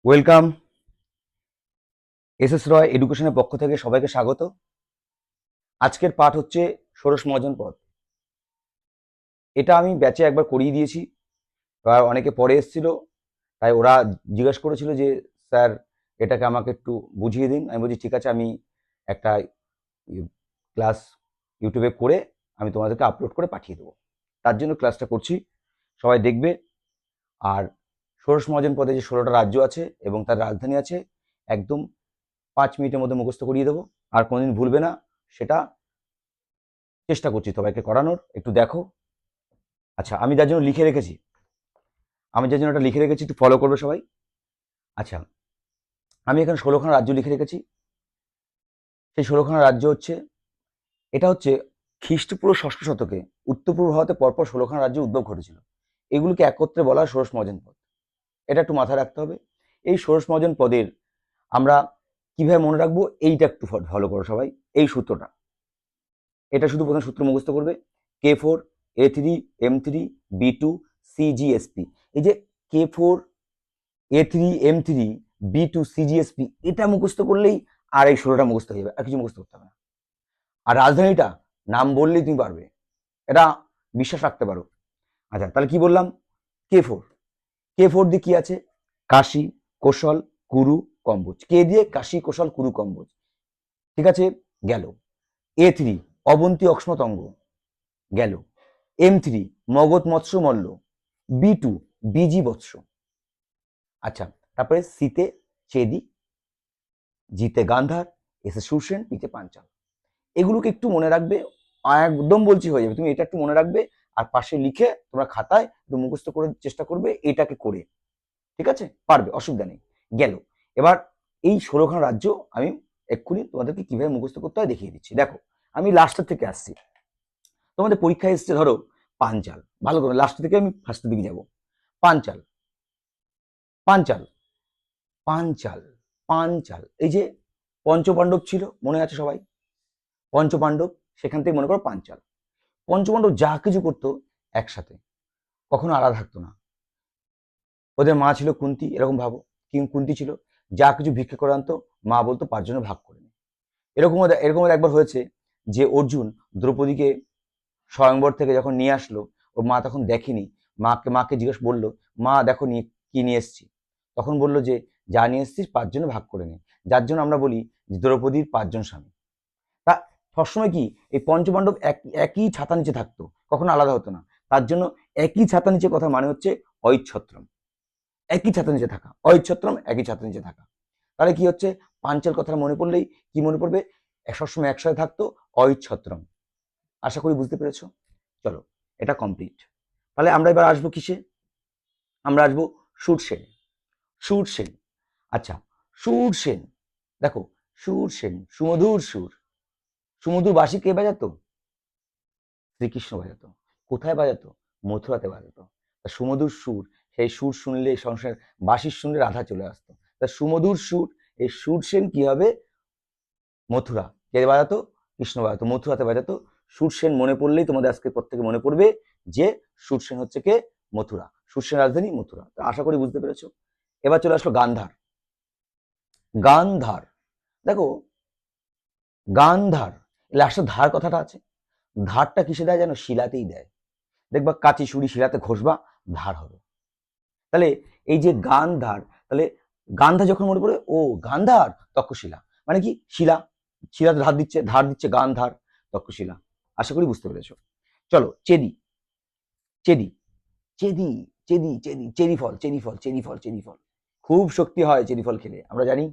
Welcome. S S রয় এডুকেশনের পক্ষ থেকে সবাইকে স্বাগত। আজকের পাঠ হচ্ছে ষোড়শ মহাজন পদ। এটা আমি ব্যাচে একবার করিয়ে দিয়েছি, আর অনেকে পরে এসেছিল, তাই ওরা জিজ্ঞাসা করেছিল যে স্যার এটাকে আমাকে একটু বুঝিয়ে দিন। আমি বলছি ঠিক আছে, আমি একটা ক্লাস ইউটিউবে করে আমি তোমাদেরকে আপলোড করে পাঠিয়ে দেবো। তার জন্য ক্লাসটা করছি, সবাই দেখবে। আর ষোড়শ মহাজন পদে যে 16টা রাজ্য আছে এবং তার রাজধানী আছে, একদম 5 মিনিটের মধ্যে মুখস্থ করিয়ে দেবো, আর কোনোদিন ভুলবে না। সেটা চেষ্টা করছি সবাইকে করানোর, একটু দেখো। আচ্ছা, আমি যার জন্য লিখে রেখেছি, একটু ফলো করবে সবাই। আচ্ছা, আমি এখানে 16খানা রাজ্য লিখে রেখেছি। সেই 16খানা রাজ্য হচ্ছে, এটা হচ্ছে খ্রিস্টপূর্ব ষষ্ঠ শতকে উত্তর পূর্ব ভারতে পরপর 16খানা রাজ্য উদ্ভব ঘটেছিল। এগুলোকে একত্রে বলা হয় ষোড়শ মহাজন পদ। এটা একটু মাথায় রাখতে হবে। এই ষোড়শ মহাজন পদের আমরা কিভাবে মনে রাখবো, এইটা একটু ফলো করো সবাই। এই সূত্রটা, এটা শুধু প্রথম সূত্র মুখস্থ করবে। K4 A3 M3 B2 CGSP। এই যে K4 A3 M3 B2 CGSP, এটা মুখস্থ করলেই আর এই 16টা মুখস্থ হয়ে যাবে, আর কিছু মুখস্থ করতে হবে না। আর রাজধানীটা নাম বললেই তুমি পারবে, এটা বিশ্বাস রাখতে পারো। আচ্ছা, তাহলে কি বললাম? K4, K4 দিয়ে কি আছে? কাশী, কোশল, কুরু, কম্বোজ। কে দিয়ে কাশী, কোশল, কুরু, কম্বোজ। ঠিক আছে, গেল। A3 অবন্তী, অক্সমাত, অঙ্গ, গেল। M3 মগধ, মৎস্য, মল্ল। B2 বিজি, বৎস। আচ্ছা, তারপরে সিতে চেদি, জিতে গান্ধার, এসে সুরসেন, পিতে পাঞ্চাল। এগুলোকে একটু মনে রাখবে, একদম বলছি হয়ে যাবে। তুমি এটা একটু মনে রাখবে, আর পাশে লিখে তোমরা খাতায় একটু মুখস্থ করে চেষ্টা করবে এটাকে করে। ঠিক আছে, পারবে, অসুবিধা নেই। গেল। এবার এই 16খানা রাজ্য আমি এক্ষুনি তোমাদেরকে কিভাবে মুখস্থ করতে হয় দেখিয়ে দিচ্ছি। দেখো, আমি লাস্টের থেকে আসছি। তোমাদের পরীক্ষায় এসছে ধরো পাঞ্চাল, ভালো করে লাস্ট থেকে আমি ফার্স্টের দিকে যাব। পাঞ্চাল, পাঞ্চাল, পাঞ্চাল, পাঞ্চাল। এই যে পঞ্চপাণ্ডব ছিল, মনে আছে সবাই? পঞ্চপাণ্ডব, সেখান থেকে মনে করো পাঞ্চাল। পঞ্চপাণ্ডব যা কিছু করতো একসাথে, কখনো আলাদা থাকতো না। ওদের মা ছিল কুন্তি, এরকম ভাবো। কুন্তি ছিল, যা কিছু ভিক্ষা করে আনতো, মা বলতো 5 জনে ভাগ করে নে। এরকম এরকম একবার হয়েছে যে অর্জুন দ্রৌপদীকে স্বয়ংবর থেকে যখন নিয়ে আসলো, ওর মা তখন দেখেনি। মাকে জিজ্ঞেস বললো, মা দেখো কি নিয়ে এসছি। তখন বললো যে যা নিয়ে এসছিস 5 জনে ভাগ করে নে। যার জন্য আমরা বলি যে দ্রৌপদীর 5 জন স্বামী। তা সবসময় কি এই পঞ্চপাণ্ডব একই ছাতা নিচে থাকতো, কখনো আলাদা হতো না। তার জন্য একই ছাতা নিচে কথা মানে হচ্ছে ঐচ্ছত্রম। একই ছাতা নিচে থাকা, ঐচ্ছত্রম, একই ছাতা নিচে থাকা। তাহলে কি হচ্ছে, পাঞ্চাল কথাটা মনে পড়লেই কি মনে পড়বে? সবসময় একসাথে থাকতো, ঐচ্ছত্রম। আশা করি বুঝতে পেরেছো। চলো, এটা কমপ্লিট। তাহলে আমরা এবার আসবো কিসে? আমরা আসবো সুরসেন। সুরসেন, আচ্ছা, সুরসেন। দেখো, সুরসেন, সুমধুর সুর। সুমধুর বাঁশি কে বাজাতো? শ্রীকৃষ্ণ বাজাতো। কোথায় বাজাতো? মথুরাতে বাজাতো। তা সুমধুর সুর, সেই সুর শুনলে সংসার, বাঁশির শুনলে রাধা চলে আসতো। তা সুমধুর সুর, এই সুরসেন কি হবে? মথুরা। কে বাজাতো? কৃষ্ণ বাজাতো, মথুরাতে বাজাতো। সুরসেন মনে পড়লেই তোমাদের আজকে প্রত্যেকে মনে পড়বে যে সুরসেন হচ্ছে কে? মথুরা। সুরসেন রাজধানী মথুরা। আশা করি বুঝতে পেরেছো। এবার চলে আসলো গান্ধার। গান্ধার, দেখো, গান্ধার লাস্টে ধার কথাটা আছে। ধারটা কিসে দেয় জানো? শিলাতেই দেয়। দেখবা কাঁচি ছুরি শিলাতে ঘষবা, ধার হবে। তাহলে এই যে গান্ধার, তাহলে গান্ধার যখন মনে পড়ে, ও গান্ধার, তক্ষশিলা। মানে কি? শিলা, শিলাতে ধার দিচ্ছে গান্ধার, তক্ষশিলা। আশা করি বুঝতে পেরেছো। চলো, চেদি, চেদি, চেদি, চেদি, চেদি, চেরি ফল, চেরি ফল, চেরি ফল, চেরি ফল। খুব শক্তি হয় চেরি ফল খেলে, আমরা জানি,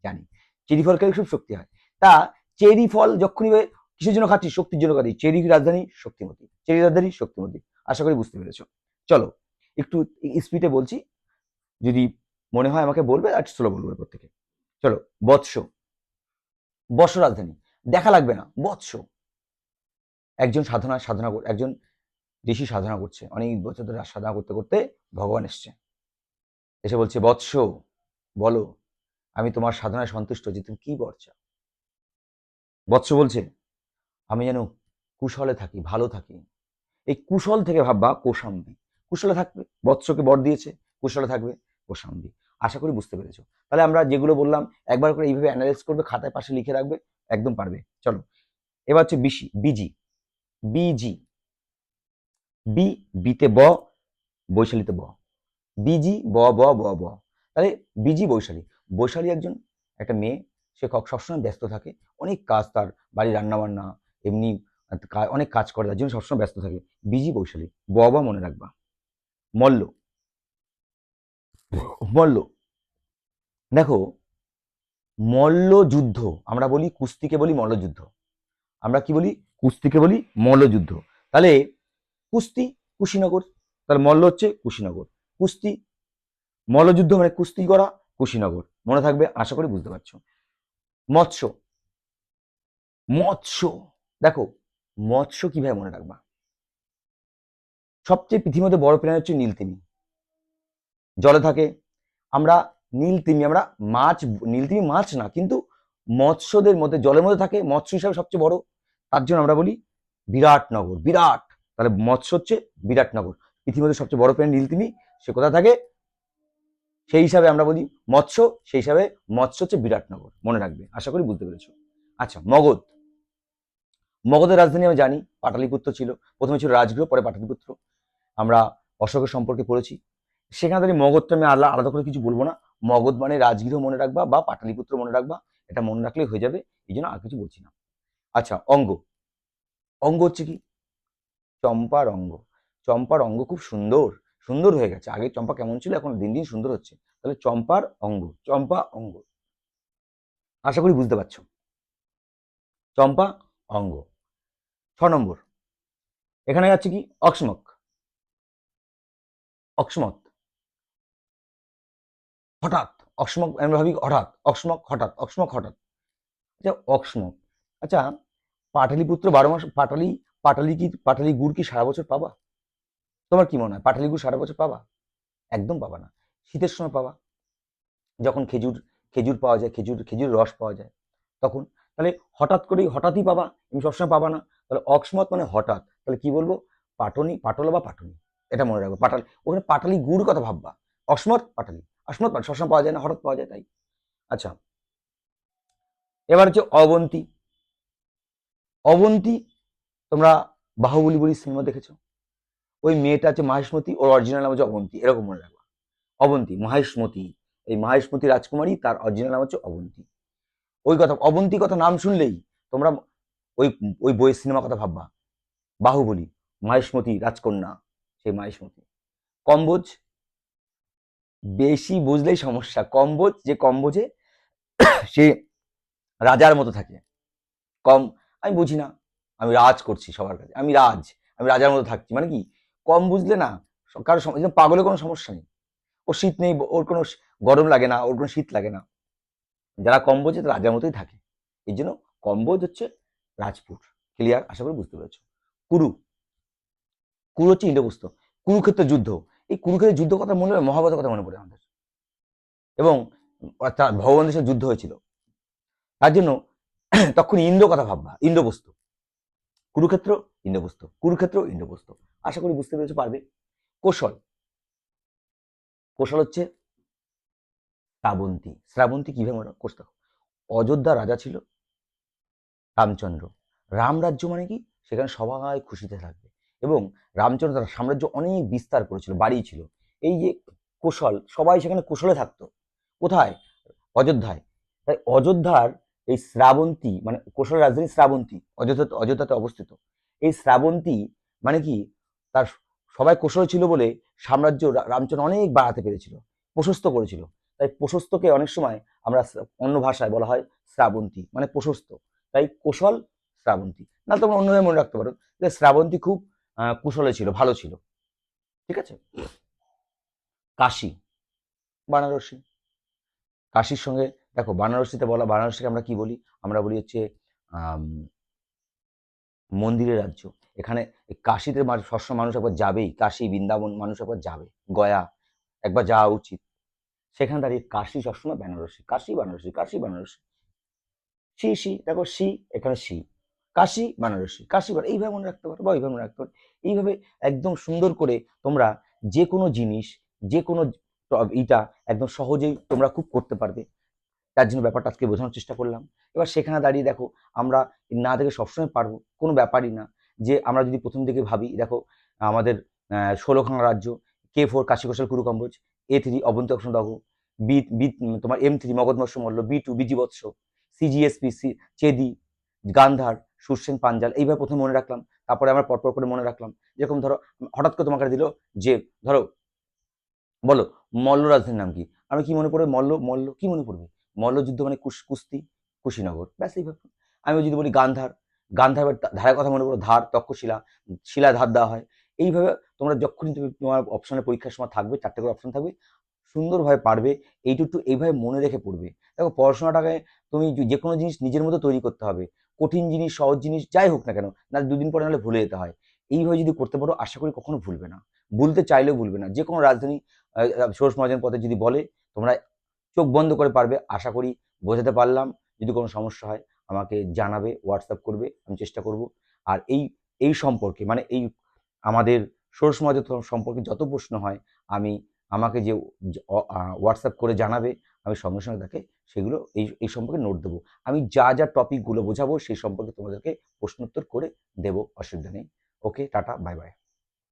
জানি চেরি ফল খেলে খুব শক্তি হয়। তা চেরি ফল যখনই কিসের জন্য খাচ্ছি? শক্তির জন্য খাচ্ছি। চেরি রাজধানী শক্তিমতী, চেরি রাজধানী শক্তিমতী। আশা করি বুঝতে পেরেছো। চলো, একটু স্পিডে বলছি, যদি মনে হয় আমাকে বলবে, আর স্লো বলবে প্রত্যেকে। চলো, বৎস, বৎস রাজধানী। দেখা লাগবে না, বৎস। একজন একজন ঋষি সাধনা করছে, অনেক বছর ধরে সাধনা করতে করতে ভগবান এসছে, এসে বলছে, বৎস বলো, আমি তোমার সাধনায় সন্তুষ্ট, যে তুমি কি বর চাও? বৎস বলছে, আমি যেন কুশলে থাকি, ভালো থাকি। এই কুশল থেকে ভাববা কোশাম্বী। কুশলে থাকবে, বৎসকে বর দিয়েছে, কুশলে থাকবে, কোশাম্বী। আশা করি বুঝতে পেরেছো। তাহলে আমরা যেগুলো বললাম একবার করে এইভাবে অ্যানালাইজ করবে, খাতায় পাশে লিখে রাখবে, একদম পারবে। চলো এবার হচ্ছে বিসি, বিজি, বিজি, বি, বিতে ব, বৈশালীতে ব, বিজি ব ব ব ব। তাহলে বিজি বৈশালী, বৈশালী একজন একটা মেয়ে, সে সবসময় ব্যস্ত থাকে, অনেক কাজ, তার বাড়ি রান্না বান্না এমনি অনেক কাজ করে, তার জন্য সবসময় ব্যস্ত থাকে। বিজি বৈশালী, ব ব মনে রাখবা। মল্ল, মল্ল, দেখো মল্লযুদ্ধ, আমরা বলি কুস্তিকে বলি মল্লযুদ্ধ, আমরা কি বলি কুস্তিকে বলি মল্লযুদ্ধ। তাহলে কুস্তি কুশীনগর, তাহলে মল্ল হচ্ছে কুশীনগর, কুস্তি মল্লযুদ্ধ মানে কুস্তি করা, কুশীনগর মনে থাকবে, আশা করি বুঝতে পারছো। মৎস্য, মৎস্য, দেখো মৎস্য কিভাবে মনে রাখবা, সবচেয়ে পৃথিবীর মধ্যে বড় প্রাণী হচ্ছে নীলতিমি, জলে থাকে। আমরা নীলতিমি, আমরা মাছ, নীলতিমি মাছ না কিন্তু মৎস্যদের মধ্যে জলের মধ্যে থাকে, মৎস্য হিসাবে সবচেয়ে বড়, তার জন্য আমরা বলি বিরাটনগর, বিরাট। তাহলে মৎস্য হচ্ছে বিরাটনগর, পৃথিবীর মধ্যে সবচেয়ে বড় প্রাণী নীলতিমি, সে কোথায় থাকে, সেই হিসাবে আমরা বলি মৎস্য, সেই হিসাবে মৎস্য হচ্ছে বিরাটনগর, মনে রাখবে, আশা করি বুঝতে পেরেছো। আচ্ছা মগধ, মগধের রাজধানী আমি জানি পাটালিপুত্র ছিল, প্রথমে ছিল রাজগৃহ, পরে পাটালিপুত্র, আমরা অশোকের সম্পর্কে পড়েছি। সেখানে দাঁড়িয়ে মগধটা আমি আলাদা করে কিছু বলবো না, মগধ মানে রাজগৃহ মনে রাখবা বা পাটালিপুত্র মনে রাখবা, এটা মনে রাখলেই হয়ে যাবে, এই জন্য আর কিছু বলছি না। আচ্ছা অঙ্গ, অঙ্গ হচ্ছে কি, চম্পার অঙ্গ, চম্পার অঙ্গ খুব সুন্দর, সুন্দর হয়ে গেছে, আগে চম্পা কেমন ছিল এখন দিন দিন সুন্দর হচ্ছে, তাহলে চম্পার অঙ্গ, চম্পা অঙ্গ, আশা করি বুঝতে পারছো, চম্পা অঙ্গ। 6 নম্বর, এখানে যাচ্ছে কি অকস্মক, অকস্মত, হঠাৎ, অকস্মক আমরা ভাবি হঠাৎ, অকস্মক হঠাৎ, অকস্মক হঠাৎ, আচ্ছা অকস্মক। আচ্ছা পাটালিপুত্র 12 মাস, পাটালি, পাটালি কি, পাটালি গুড় কি সারা বছর পাবা, তোমার কি মনে হয় পাটালি গুড় সারা বছর পাবা, একদম পাবা না, শীতের সময় পাবা, যখন খেজুর, খেজুর পাওয়া যায়, খেজুর, খেজুর রস পাওয়া যায় তখন। তাহলে হঠাৎ করেই হঠাৎই পাবা, তুমি সবসময় পাবা না, তাহলে অকস্মাৎ মানে হঠাৎ, তাহলে কি বলবো পাটনি, পাটলা বা পাটনি, এটা মনে রাখবো, পাটালি, ওখানে পাটালি গুড় কথা ভাববা, অকস্মাৎ পাটালি, অকস্মাৎ সবসময় পাওয়া যায় না, হঠাৎ পাওয়া যায় তাই। আচ্ছা এবার হচ্ছে অবন্তী, অবন্তী, তোমরা বাহুবলী বলি সিনেমা দেখেছো, ওই মেয়েটা হচ্ছে মাহেশমতি, ওর অরিজিনাল নাম হচ্ছে অবন্তী, এরকম মনে রাখবা, অবন্তী মাহেশমতি, এই মাহেশমতি রাজকুমারী, তার অরিজিনাল নাম হচ্ছে অবন্তী। ওই কথা, অবন্তী কথা নাম শুনলেই তোমরা ওই, ওই বইয়ের সিনেমা কথা ভাববা, বাহুবলী, মাহেশমতি রাজকন্যা, সেই মাহেশমতি। কম্বোজ, বেশি বুঝলেই সমস্যা, কম্বোজ, যে কম বোঝে সে রাজার মতো থাকে, কম, আমি বুঝি না, আমি রাজ করছি সবার কাছে, আমি রাজ, আমি রাজার মতো থাকছি, মানে কি কম বুঝলে না, কারো পাগলের কোনো সমস্যা নেই, ওর শীত নেই, ওর কোনো গরম লাগে না, ওর কোনো শীত লাগে না, যারা কম বোঝে তারা রাজার মতোই থাকে, এই জন্য কম্বোজ হচ্ছে রাজপুত। ক্লিয়ার, আশা করি বুঝতে পেরেছো। কুরু, কুরু হচ্ছে ইন্দ্রপ্রস্থ, কুরুক্ষেত্রের যুদ্ধ, এই কুরুক্ষেত্রের যুদ্ধ কথা মনে পড়ে, মহাভারতের কথা মনে পড়ে আমাদের, এবং অর্থাৎ ভগবানদের সাথে যুদ্ধ হয়েছিল, তার জন্য তখন ইন্দ্র কথা ভাববা, ইন্দ্রপ্রস্থ, কুরুক্ষেত্র, ইন্দ্রপ্রস্থ, কুরুক্ষেত্র, ইন্দ্রপ্রস্থ, আশা করি বুঝতে পেরেছো, পারবে। কৌশল, কৌশল হচ্ছে শ্রাবন্তী, শ্রাবন্তী কিভাবে মনে করতে, অযোধ্যা রাজা ছিল রামচন্দ্র, রাম রাজ্য মানে কি, সেখানে সবাই খুশিতে থাকবে, এবং রামচন্দ্র তার সাম্রাজ্য অনেক বিস্তার করেছিল, বাড়িয়েছিল, এই যে কোশল, সবাই সেখানে কুশলে থাকতো, কোথায়, অযোধ্যায়। তাই অযোধ্যার এই শ্রাবন্তী মানে কোশলের রাজধানী শ্রাবন্তী, অযোধ্যা, অযোধ্যাতে অবস্থিত, এই শ্রাবন্তী মানে কি, তার সবাই কোশলে ছিল বলে সাম্রাজ্য রামচন্দ্র অনেক বাড়াতে পেরেছিল, প্রশস্ত করেছিল, তাই প্রশস্তকে অনেক সময় আমরা অন্য ভাষায় বলা হয় শ্রাবন্তী, মানে প্রশস্ত, তাই কোশল শ্রাবন্তী, না তোমরা অন্যভাবে মনে রাখতে পারো যে শ্রাবন্তী খুব কুশলে ছিল, ভালো ছিল, ঠিক আছে। কাশী, বানারসি, কাশীর সঙ্গে দেখো বানারসিতে বলা, বানারসিকে আমরা কি বলি, আমরা বলি হচ্ছে আম, মন্দিরের রাজ্য, এখানে কাশীতে সবসময় মানুষ একবার যাবেই, কাশী বৃন্দাবন মানুষ একবার যাবে, গয়া একবার যাওয়া উচিত, সেখানে দাঁড়িয়ে কাশী সবসময় বেনারসি, কাশী বানারসি, কাশী বানারসি, শি শি, দেখো শি, এখানে শি, কাশী বানারসি, কাশী এইভাবে মনে রাখতে পারো বা এইভাবে মনে রাখতে পারো, এইভাবে একদম সুন্দর করে তোমরা যে কোনো জিনিস, যে কোনো এইটা একদম সহজেই তোমরা খুব করতে পারবে। তার জন্য ব্যাপারটা আজকে বোঝানোর চেষ্টা করলাম। এবার সেখানে দাঁড়িয়ে দেখো, আমরা না দেখে সবসময় পারবো, কোনো ব্যাপারই না। যে আমরা যদি প্রথম দিকে ভাবি, দেখো আমাদের 16খানা রাজ্য, K4 কাশী কোশল কুরু কম্বোজ, A3 Avanti option দগ, B B তোমার M3 মগধ মৎস্য মল্ল, B2 বিজিবৎস, CGSP চেদি, গান্ধার, সুরসেন পাঞ্জাল, এইভাবে প্রথমে মনে রাখলাম। তারপরে আমরা পরপর করে মনে রাখলাম। যেরকম ধরো হঠাৎ করে তোমাকে দিল যে ধরো বলো মল্ল রাজধানীর নাম কি, আমি কি মনে পড়বে? মল্ল, মল্ল কি মনে পড়বে? মল্লযুদ্ধ মানে কুস্তি, কুশীনগর, ব্যাস এইভাবে। আমি যদি বলি গান্ধার, গান্ধার ধারের কথা মনে পড়ো, ধার তক্ষশিলা, শিলা ধার দেওয়া হয়। এইভাবে তোমরা যখনই তুমি তোমার অপশনের পরীক্ষার সময় থাকবে, 4টে করে অপশন থাকবে, সুন্দরভাবে পারবে। এইটুকু এইভাবে মনে রেখে পড়বে। দেখো পড়াশোনাটাকে তুমি যে কোনো জিনিস নিজের মতো তৈরি করতে হবে। কঠিন জিনিস, সহজ জিনিস যাই হোক না কেন, না 2 দিন পরে নাহলে ভুলে যেতে হয়। এইভাবে যদি করতে পারো, আশা করি কখনো ভুলবে না। ভুলতে চাইলেও ভুলবে না। যে কোনো রাজধানী ষোড়শ মহাজন পথে যদি বলে, তোমরা চোখ বন্ধ করে পারবে। আশা করি বোঝাতে পারলাম। যদি কোনো সমস্যা হয় আমাকে জানাবে, হোয়াটসঅ্যাপ করবে, আমি চেষ্টা করব। আর এই সম্পর্কে মানে এই আমাদের ষোড়শ মহাজন সম্পর্কে যত প্রশ্ন হয়, আমি আমাকে যে হোয়াটসঅ্যাপ করে জানাবে, আমি সঙ্গে সঙ্গে তাকে সেগুলো এই সম্পর্কে নোট দেবো। আমি যা যা টপিকগুলো বোঝাবো সেই সম্পর্কে তোমাদেরকে প্রশ্নোত্তর করে দেবো, অসুবিধা নেই। ওকে, টাটা, বাই বাই।